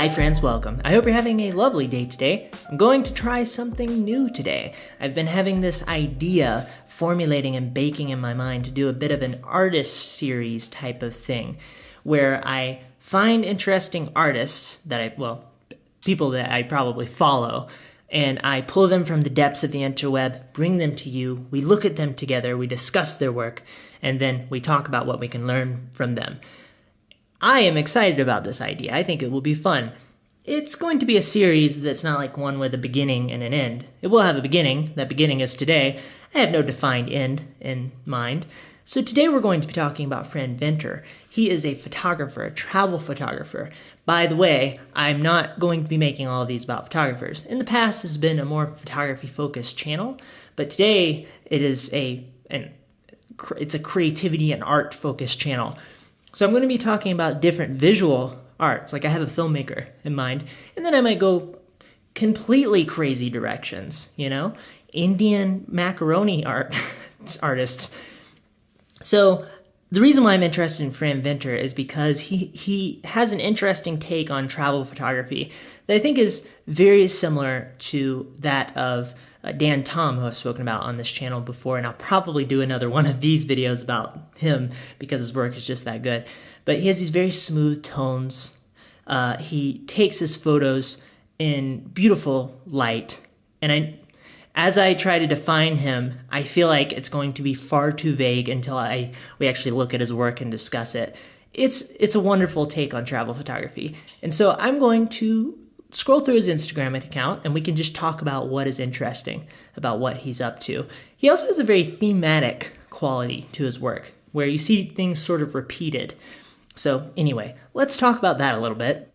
Hi friends, welcome. I hope you're having a lovely day today. I'm going to try something new today. I've been having this idea formulating and baking in my mind to do a bit of an artist series type of thing where I find interesting artists people that I probably follow, and I pull them from the depths of the interweb, bring them to you, we look at them together, we discuss their work, and then we talk about what we can learn from them. I am excited about this idea. I think it will be fun. It's going to be a series that's not like one with a beginning and an end. It will have a beginning. That beginning is today. I have no defined end in mind. So today we're going to be talking about Fran Venter. He is a photographer, a travel photographer. By the way, I'm not going to be making all of these about photographers. In the past, it's been a more photography-focused channel, but today it is it's a creativity and art-focused channel. So I'm going to be talking about different visual arts, like I have a filmmaker in mind, and then I might go completely crazy directions, Indian macaroni artists. So the reason why I'm interested in Fran Venter is because he has an interesting take on travel photography that I think is very similar to that of Dan Tom, who I've spoken about on this channel before, and I'll probably do another one of these videos about him because his work is just that good. But he has these very smooth tones. He takes his photos in beautiful light, and as I try to define him, I feel like it's going to be far too vague until we actually look at his work and discuss it. It's a wonderful take on travel photography, and so I'm going to scroll through his Instagram account and we can just talk about what is interesting about what he's up to. He also has a very thematic quality to his work where you see things sort of repeated. So anyway, let's talk about that a little bit.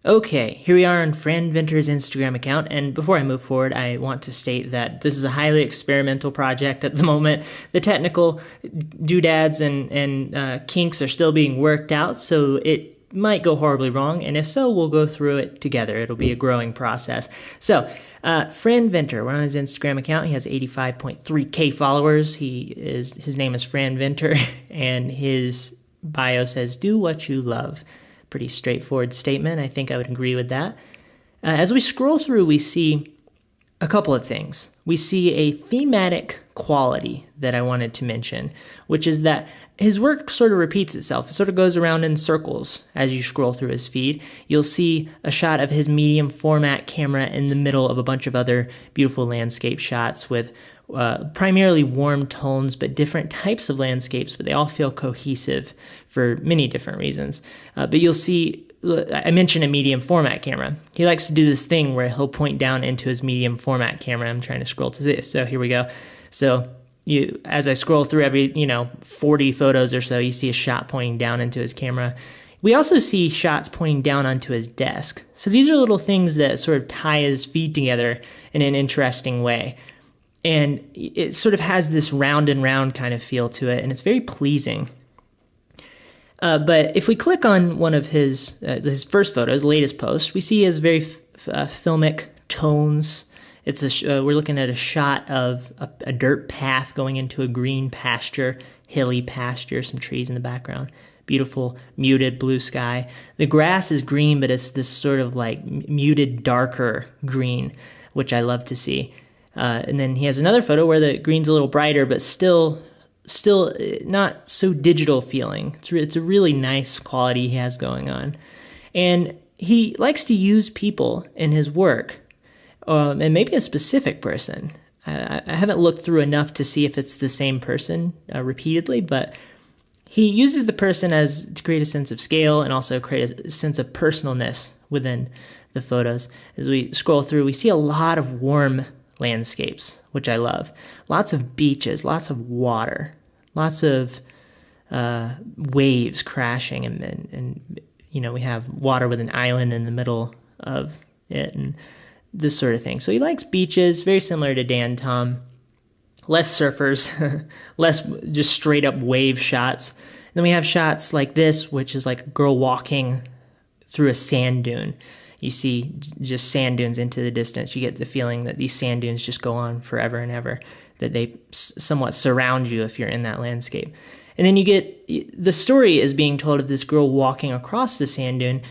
Okay, here we are on Fran Venter's Instagram account, and before I move forward, I want to state that this is a highly experimental project at the moment. The technical doodads and kinks are still being worked out, so it might go horribly wrong, and if so, we'll go through it together. It'll be a growing process. So, Fran Venter, we're on his Instagram account. He has 85.3K followers. His name is Fran Venter, and his bio says, "Do what you love." Pretty straightforward statement. I think I would agree with that. As we scroll through, we see a couple of things. We see a thematic quality that I wanted to mention, which is that his work sort of repeats itself. It sort of goes around in circles as you scroll through his feed. You'll see a shot of his medium format camera in the middle of a bunch of other beautiful landscape shots with primarily warm tones, but different types of landscapes, but they all feel cohesive for many different reasons. But you'll see, I mentioned a medium format camera. He likes to do this thing where he'll point down into his medium format camera. I'm trying to scroll to this. So here we go. So as I scroll through every, 40 photos or so, you see a shot pointing down into his camera. We also see shots pointing down onto his desk. So these are little things that sort of tie his feed together in an interesting way. And it sort of has this round and round kind of feel to it, and it's very pleasing. But if we click on one of his first photos, latest post, we see his very filmic tones. We're looking at a shot of a dirt path going into a green pasture, hilly pasture, some trees in the background. Beautiful, muted blue sky. The grass is green, but it's this sort of like muted, darker green, which I love to see. And then he has another photo where the green's a little brighter, but still not so digital feeling. It's a really nice quality he has going on. And he likes to use people in his work. And maybe a specific person. I haven't looked through enough to see if it's the same person repeatedly, but he uses the person to create a sense of scale and also create a sense of personalness within the photos. As we scroll through, we see a lot of warm landscapes, which I love. Lots of beaches, lots of water, lots of waves crashing, and we have water with an island in the middle of it, and this sort of thing. So he likes beaches, very similar to Dan Tom. Less surfers, less just straight up wave shots. And then we have shots like this, which is like a girl walking through a sand dune. You see just sand dunes into the distance. You get the feeling that these sand dunes just go on forever and ever, that they somewhat surround you if you're in that landscape. And then you get, the story is being told of this girl walking across the sand dune,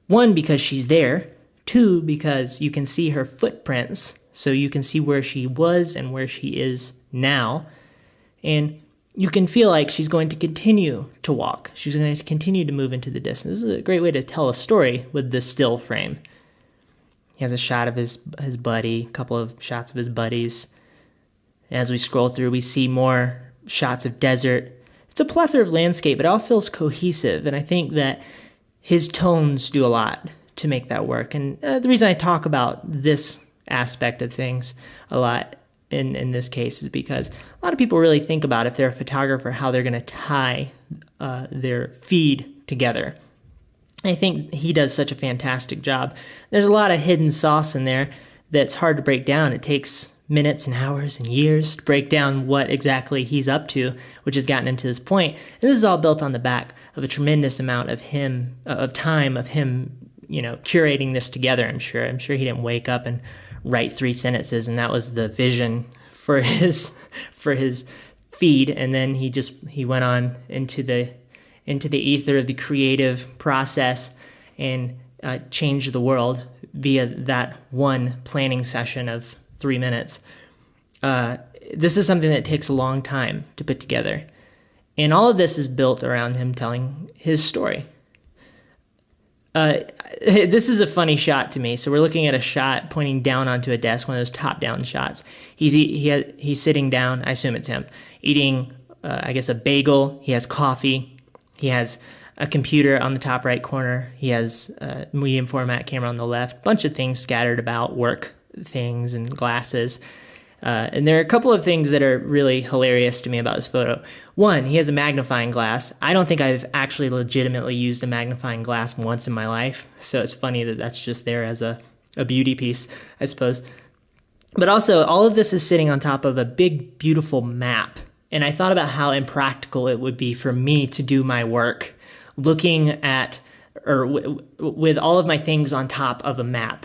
One, because she's there. Two, because you can see her footprints, so you can see where she was and where she is now. And you can feel like she's going to continue to walk. She's going to continue to move into the distance. This is a great way to tell a story with this still frame. He has a shot of his buddy, a couple of shots of his buddies. As we scroll through, we see more shots of desert. It's a plethora of landscape. It all feels cohesive, and I think that his tones do a lot to make that work. And the reason I talk about this aspect of things a lot in this case is because a lot of people really think about, if they're a photographer, how they're going to tie their feed together. I think he does such a fantastic job. There's a lot of hidden sauce in there that's hard to break down. It takes minutes and hours and years to break down what exactly he's up to, which has gotten him to this point. And this is all built on the back of a tremendous amount of time of him, curating this together. I'm sure he didn't wake up and write 3 sentences and that was the vision for his feed. And then he went on into the ether of the creative process and changed the world via that one planning session of 3 minutes. This is something that takes a long time to put together. And all of this is built around him telling his story. This is a funny shot to me. So we're looking at a shot pointing down onto a desk, one of those top-down shots. He's sitting down, I assume it's him, eating, a bagel. He has coffee. He has a computer on the top right corner. He has a medium format camera on the left. Bunch of things scattered about, work things and glasses. And there are a couple of things that are really hilarious to me about this photo. One, he has a magnifying glass. I don't think I've actually legitimately used a magnifying glass once in my life. So it's funny that that's just there as a beauty piece, I suppose. But also, all of this is sitting on top of a big, beautiful map. And I thought about how impractical it would be for me to do my work looking at, or with all of my things on top of a map.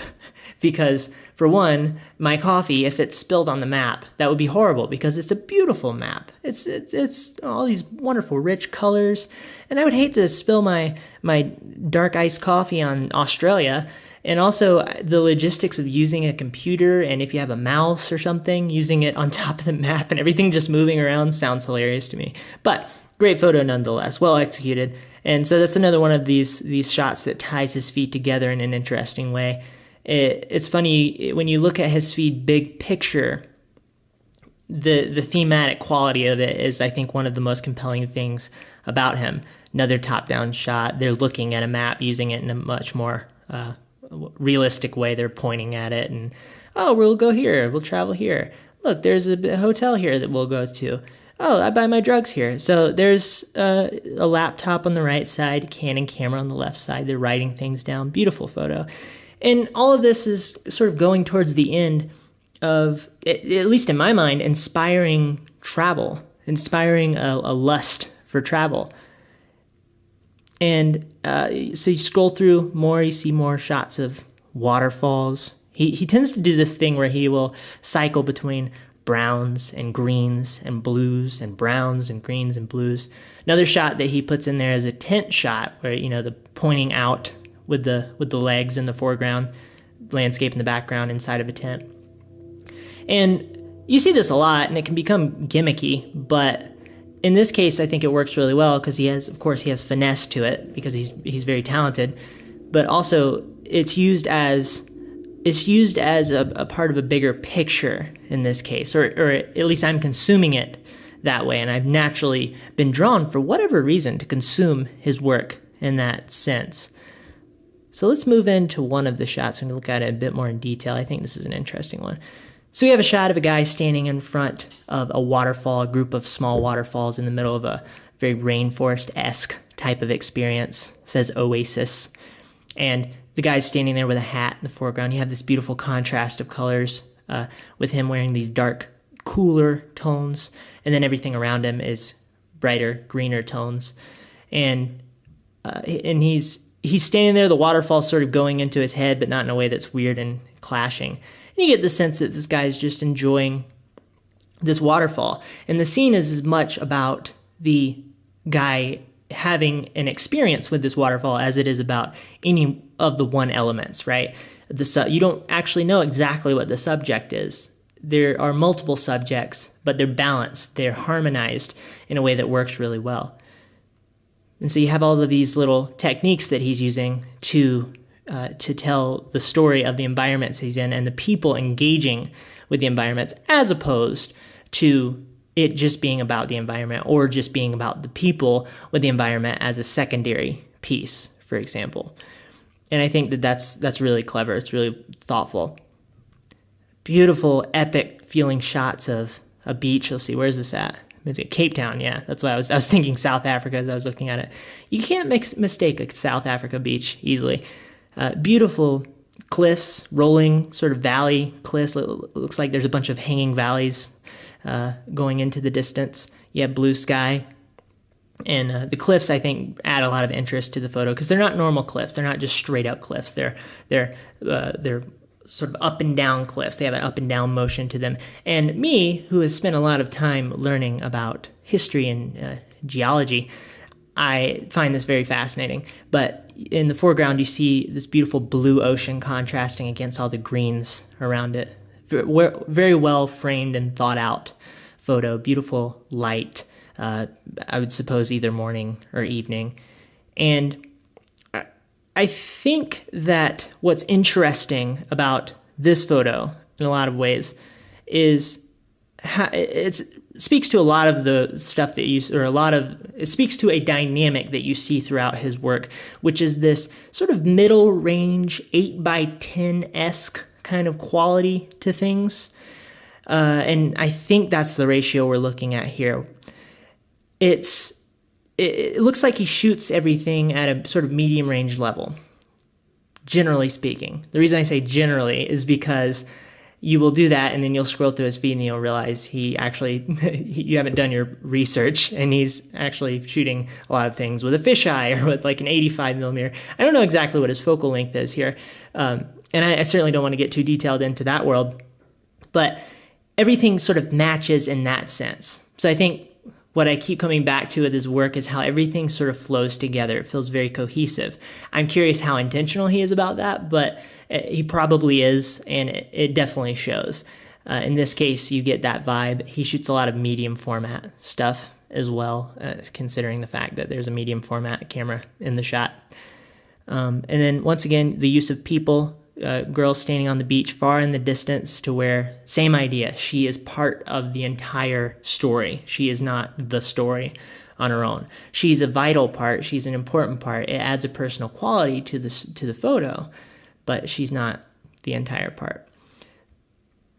Because, for one, my coffee, if it's spilled on the map, that would be horrible because it's a beautiful map. It's all these wonderful, rich colors. And I would hate to spill my dark iced coffee on Australia. And also the logistics of using a computer, and if you have a mouse or something, using it on top of the map and everything just moving around sounds hilarious to me. But great photo nonetheless, well executed. And so that's another one of these shots that ties his feed together in an interesting way. It's funny, when you look at his feed big picture, the thematic quality of it is, I think, one of the most compelling things about him. Another top-down shot, they're looking at a map, using it in a much more realistic way. They're pointing at it and, oh, we'll go here, we'll travel here. Look, there's a hotel here that we'll go to. Oh, I buy my drugs here. So there's a laptop on the right side, Canon camera on the left side. They're writing things down. Beautiful photo. And all of this is sort of going towards the end of, at least in my mind, inspiring travel, inspiring a lust for travel. And so you scroll through more, you see more shots of waterfalls. He tends to do this thing where he will cycle between browns and greens and blues and browns and greens and blues. Another shot that he puts in there is a tent shot where, the pointing out with the legs in the foreground, landscape in the background inside of a tent. And you see this a lot, and it can become gimmicky, but in this case, I think it works really well because he has finesse to it because he's very talented, but also it's used as a part of a bigger picture in this case, or at least I'm consuming it that way, and I've naturally been drawn, for whatever reason, to consume his work in that sense. So let's move into one of the shots and look at it a bit more in detail. I think this is an interesting one. So we have a shot of a guy standing in front of a waterfall, a group of small waterfalls in the middle of a very rainforest-esque type of experience. It says Oasis. And the guy's standing there with a hat in the foreground. You have this beautiful contrast of colors with him wearing these dark, cooler tones. And then everything around him is brighter, greener tones. And he's standing there, the waterfall's sort of going into his head, but not in a way that's weird and clashing. And you get the sense that this guy's just enjoying this waterfall. And the scene is as much about the guy having an experience with this waterfall as it is about any of the one elements, right? You don't actually know exactly what the subject is. There are multiple subjects, but they're balanced, they're harmonized in a way that works really well. And so you have all of these little techniques that he's using to tell the story of the environments he's in and the people engaging with the environments, as opposed to it just being about the environment or just being about the people with the environment as a secondary piece, for example. And I think that's really clever. It's really thoughtful. Beautiful, epic feeling shots of a beach. Let's see, where's this at? Is it Cape Town? Yeah, that's why I was thinking South Africa as I was looking at it. You can't mistake a South Africa beach easily. Beautiful cliffs, rolling sort of valley cliffs. Looks like there's a bunch of hanging valleys going into the distance. You have blue sky. And the cliffs, I think, add a lot of interest to the photo because they're not normal cliffs. They're not just straight up cliffs. They're sort of up and down cliffs. They have an up and down motion to them. And me, who has spent a lot of time learning about history and geology, I find this very fascinating. But in the foreground, you see this beautiful blue ocean contrasting against all the greens around it. Very well framed and thought out photo. Beautiful light. I would suppose either morning or evening. And I think that what's interesting about this photo in a lot of ways is how it speaks to a lot of the stuff that it speaks to a dynamic that you see throughout his work, which is this sort of middle range 8x10-esque kind of quality to things. And I think that's the ratio we're looking at here. It looks like he shoots everything at a sort of medium range level, generally speaking. The reason I say generally is because you will do that and then you'll scroll through his feed and you'll realize you haven't done your research and he's actually shooting a lot of things with a fisheye or with like an 85 millimeter. I don't know exactly what his focal length is here. And I certainly don't want to get too detailed into that world, but everything sort of matches in that sense. So I think what I keep coming back to with his work is how everything sort of flows together. It feels very cohesive. I'm curious how intentional he is about that, but he probably is, and it definitely shows. In this case, you get that vibe. He shoots a lot of medium format stuff as well, considering the fact that there's a medium format camera in the shot. And then once again, the use of people. Girl standing on the beach far in the distance to where, same idea, she is part of the entire story. She is not the story on her own. She's a vital part. She's an important part. It adds a personal quality to the photo, but she's not the entire part.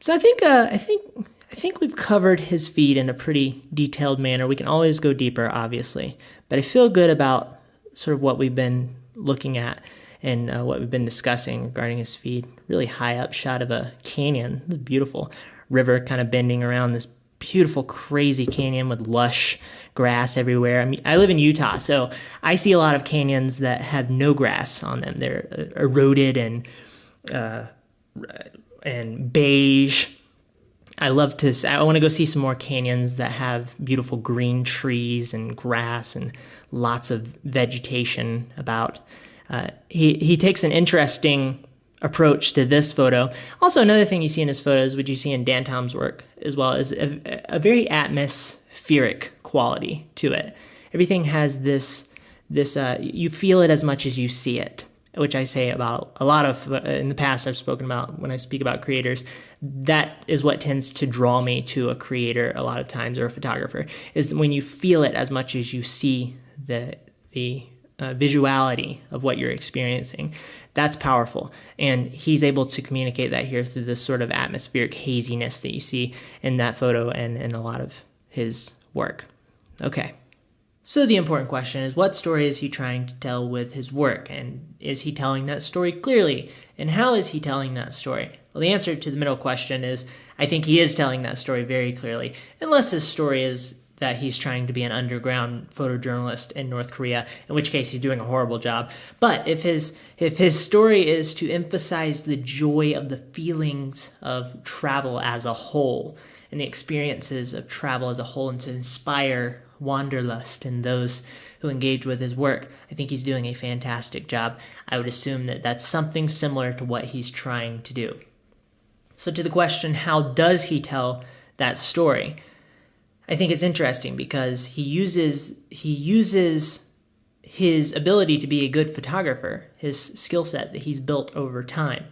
So I think we've covered his feed in a pretty detailed manner. We can always go deeper, obviously, but I feel good about sort of what we've been looking at and what we've been discussing regarding his feed. Really high up shot of a canyon, this beautiful river kind of bending around this beautiful, crazy canyon with lush grass everywhere. I mean, I live in Utah, so I see a lot of canyons that have no grass on them. They're eroded and beige. I want to go see some more canyons that have beautiful green trees and grass and lots of vegetation about. He takes an interesting approach to this photo. Also, another thing you see in his photos, which you see in Dan Tom's work as well, is a very atmospheric quality to it. Everything has this you feel it as much as you see it, which I say about a lot of, in the past I've spoken about when I speak about creators. That is what tends to draw me to a creator a lot of times, or a photographer, is when you feel it as much as you see the visuality of what you're experiencing. That's powerful. And he's able to communicate that here through this sort of atmospheric haziness that you see in that photo and in a lot of his work. Okay. So the important question is, what story is he trying to tell with his work? And is he telling that story clearly? And how is he telling that story? Well, the answer to the middle question is, I think he is telling that story very clearly, unless his story is that he's trying to be an underground photojournalist in North Korea, in which case he's doing a horrible job. But if his story is to emphasize the joy of the feelings of travel as a whole and the experiences of travel as a whole, and to inspire wanderlust and those who engage with his work. I think he's doing a fantastic job. I would assume that that's something similar to what he's trying to do. So to the question, how does he tell that story? I think it's interesting because he uses his ability to be a good photographer, his skill set that he's built over time,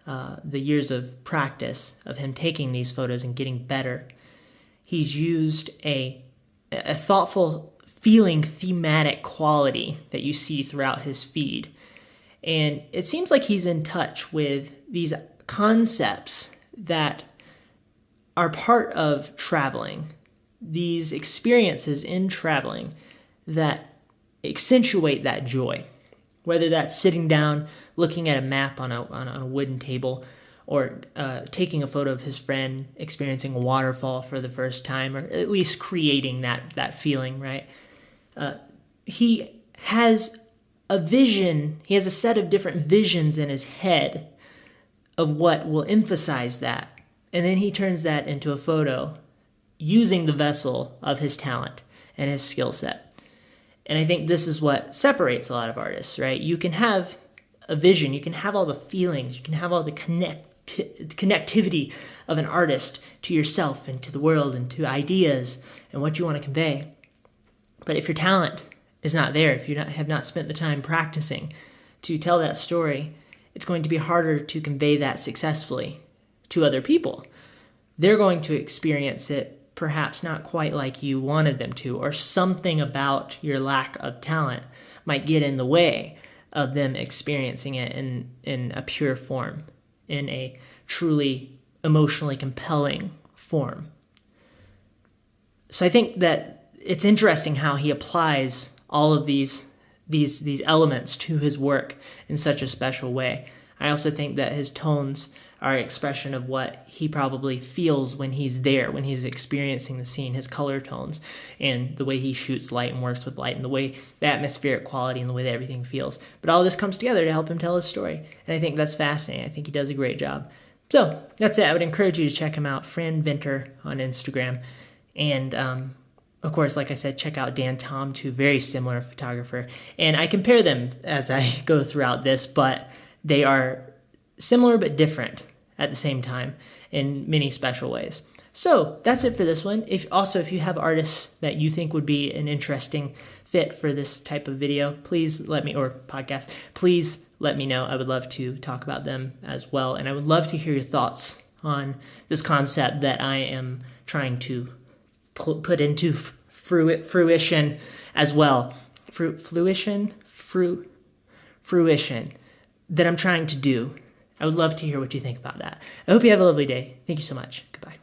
the years of practice of him taking these photos and getting better. He's used a thoughtful, feeling, thematic quality that you see throughout his feed. And it seems like he's in touch with these concepts that are part of traveling, these experiences in traveling that accentuate that joy, whether that's sitting down, looking at a map on a wooden table, or taking a photo of his friend experiencing a waterfall for the first time, or at least creating that feeling, right? He has a vision, he has a set of different visions in his head of what will emphasize that. And then he turns that into a photo using the vessel of his talent and his skill set. And I think this is what separates a lot of artists, right? You can have a vision, you can have all the feelings, you can have all the connectivity of an artist to yourself and to the world and to ideas and what you want to convey. But if your talent is not there, if you have not spent the time practicing to tell that story, it's going to be harder to convey that successfully to other people. They're going to experience it perhaps not quite like you wanted them to, or something about your lack of talent might get in the way of them experiencing it in a pure form, in a truly emotionally compelling form. So I think that it's interesting how he applies all of these elements to his work in such a special way. I also think that his tones are an expression of what he probably feels when he's there, when he's experiencing the scene, his color tones, and the way he shoots light and works with light, and the way the atmospheric quality and the way that everything feels. But all this comes together to help him tell his story, and I think that's fascinating. I think he does a great job. So that's it. I would encourage you to check him out, Fran Venter on Instagram, and of course, like I said, check out Dan Tom too, very similar photographer. And I compare them as I go throughout this, but they are similar but different at the same time in many special ways. So that's it for this one. If you have artists that you think would be an interesting fit for this type of video, please let me, or podcast, please let me know. I would love to talk about them as well. And I would love to hear your thoughts on this concept that I am trying to put into fruition as well. Fruition that I'm trying to do. I would love to hear what you think about that. I hope you have a lovely day. Thank you so much. Goodbye.